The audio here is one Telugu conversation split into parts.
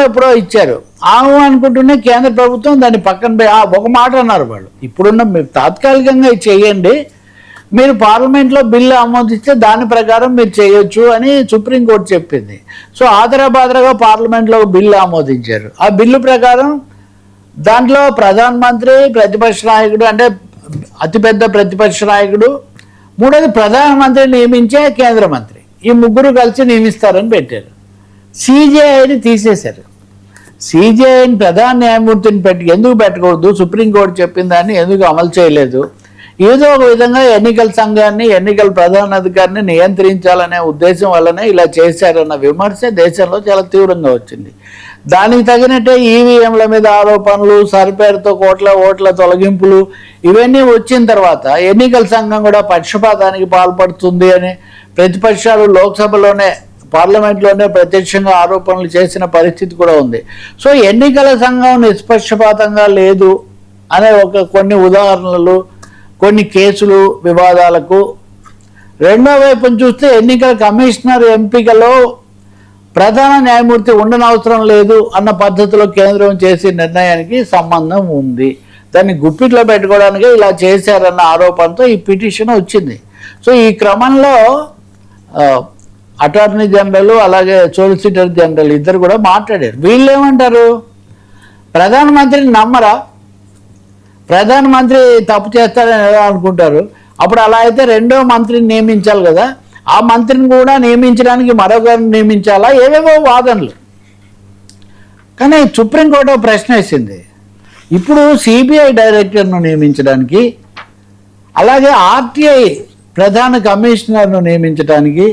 ఎప్పుడో ఇచ్చారు. అనుకుంటూనే కేంద్ర ప్రభుత్వం దాన్ని పక్కన పోయి ఒక మాట అన్నారు వాళ్ళు, ఇప్పుడున్న మీరు తాత్కాలికంగా చేయండి, మీరు పార్లమెంట్లో బిల్లు ఆమోదిస్తే దాని ప్రకారం మీరు చేయొచ్చు అని సుప్రీంకోర్టు చెప్పింది. సో ఆదరాబాదరగా పార్లమెంట్లో బిల్లు ఆమోదించారు. ఆ బిల్లు ప్రకారం దాంట్లో ప్రధానమంత్రి, ప్రతిపక్ష నాయకుడు అంటే అతిపెద్ద ప్రతిపక్ష నాయకుడు, మూడోది ప్రధానమంత్రి నియమించే కేంద్ర మంత్రి, ఈ ముగ్గురు కలిసి నియమిస్తారని పెట్టారు. సిజేఐని తీసేశారు. సిజేఐని ప్రధాన న్యాయమూర్తిని ఎందుకు పెట్టకూడదు, సుప్రీంకోర్టు చెప్పిన దాన్ని ఎందుకు అమలు చేయలేదు, ఏదో ఒక విధంగా ఎన్నికల సంఘాన్ని, ఎన్నికల ప్రధానాధికారిని నియంత్రించాలనే ఉద్దేశం వల్లనే ఇలా చేశారన్న విమర్శ దేశంలో చాలా తీవ్రంగా వచ్చింది. దానికి తగినట్టే ఈవీఎంల మీద ఆరోపణలు, సరిపేరుతో కోట్ల ఓట్ల తొలగింపులు ఇవన్నీ వచ్చిన తర్వాత ఎన్నికల సంఘం కూడా పక్షపాతానికి పాల్పడుతుంది అని ప్రతిపక్షాలు లోక్సభలోనే, పార్లమెంట్లోనే ప్రత్యక్షంగా ఆరోపణలు చేసిన పరిస్థితి కూడా ఉంది. సో ఎన్నికల సంఘం నిష్పక్షపాతంగా లేదు అనే కొన్ని ఉదాహరణలు, కొన్ని కేసులు, వివాదాలకు. రెండో వైపును చూస్తే ఎన్నికల కమిషనర్ ఎంపికలో ప్రధాన న్యాయమూర్తి ఉండనవసరం లేదు అన్న పద్ధతిలో కేంద్రం చేసే నిర్ణయానికి సంబంధం ఉంది. దాన్ని గుప్పిట్లో పెట్టుకోవడానికి ఇలా చేశారన్న ఆరోపణతో ఈ పిటిషన్ వచ్చింది. సో ఈ క్రమంలో అటార్నీ జనరల్ అలాగే సోలిసిటర్ జనరల్ ఇద్దరు కూడా మాట్లాడారు. వీళ్ళు ఏమంటారు, ప్రధానమంత్రిని నమ్మరా, ప్రధానమంత్రి తప్పు చేస్తారని ఎలా అనుకుంటారు, అప్పుడు అలా అయితే రెండో మంత్రిని నియమించాలి కదా, ఆ మంత్రిని కూడా నియమించడానికి మరొకరిని నియమించాలా, ఏవేవో వాదనలు. కానీ సుప్రీంకోర్టు ప్రశ్న వేసింది, ఇప్పుడు సిబిఐ డైరెక్టర్ను నియమించడానికి, అలాగే ఆర్టీఐ ప్రధాన కమిషనర్ను నియమించడానికి,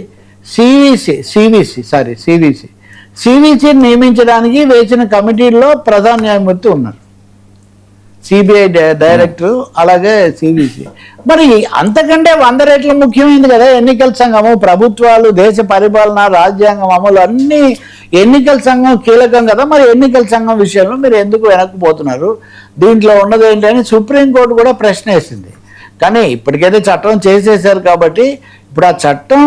సివిసిని నియమించడానికి వేసిన కమిటీల్లో ప్రధాన న్యాయమూర్తి ఉన్నారు, సిబిఐ డైరెక్టర్ అలాగే సివిసి. మరి అంతకంటే 100 రెట్లు ముఖ్యమైనది కదా ఎన్నికల సంఘము. ప్రభుత్వాలు, దేశ పరిపాలన, రాజ్యాంగం అమలు అన్ని ఎన్నికల సంఘం కీలకం కదా. మరి ఎన్నికల సంఘం విషయంలో మీరు ఎందుకు వెనక్కిపోతున్నారు, దీంట్లో ఉన్నది ఏంటని సుప్రీంకోర్టు కూడా ప్రశ్న వేసింది. కానీ ఇప్పటికైతే చట్టం చేసేసారు కాబట్టి ఇప్పుడు ఆ చట్టం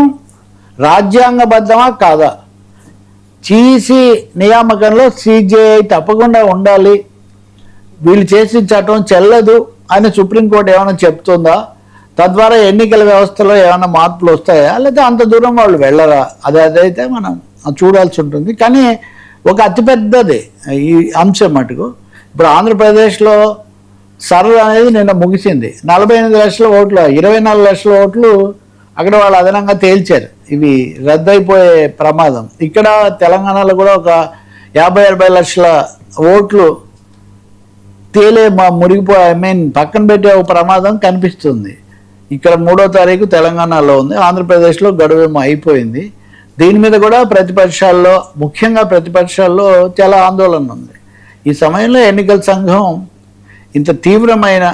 రాజ్యాంగబద్ధమా కాదా, సిఇసి నియామకంలో సిజేఐ తప్పకుండా ఉండాలి, వీళ్ళు చేసిన చట్టం చెల్లదు అని సుప్రీంకోర్టు ఏమైనా చెప్తుందా, తద్వారా ఎన్నికల వ్యవస్థలో ఏమైనా మార్పులు వస్తాయా, లేదా అంత దూరం వాళ్ళు వెళ్ళరా, అదైతే మనం చూడాల్సి ఉంటుంది. కానీ ఒక అతిపెద్దది ఈ అంశం మటుకు ఇప్పుడు ఆంధ్రప్రదేశ్లో సర్వే అనేది నిన్న ముగిసింది. 48 లక్షల ఓట్లు, 24 లక్షల ఓట్లు అక్కడ వాళ్ళు అదనంగా తేల్చారు, ఇవి రద్దయిపోయే ప్రమాదం. ఇక్కడ తెలంగాణలో కూడా ఒక 50-60 లక్షల ఓట్లు పక్కన పెట్టే ఒక ప్రమాదం కనిపిస్తుంది. ఇక్కడ 3వ తారీఖు తెలంగాణలో ఉంది, ఆంధ్రప్రదేశ్లో గడువేమో అయిపోయింది. దీని మీద కూడా ప్రతిపక్షాల్లో, ముఖ్యంగా ప్రతిపక్షాల్లో చాలా ఆందోళన ఉంది. ఈ సమయంలో ఎన్నికల సంఘం ఇంత తీవ్రమైన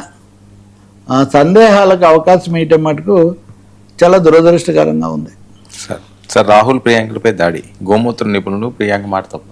సందేహాలకు అవకాశం ఇవ్వటం మటుకు చాలా దురదృష్టకరంగా ఉంది. సార్ రాహుల్ ప్రియాంకలపై దాడి, గోమూత్ర నిపుణులు ప్రియాంక మాట తప్ప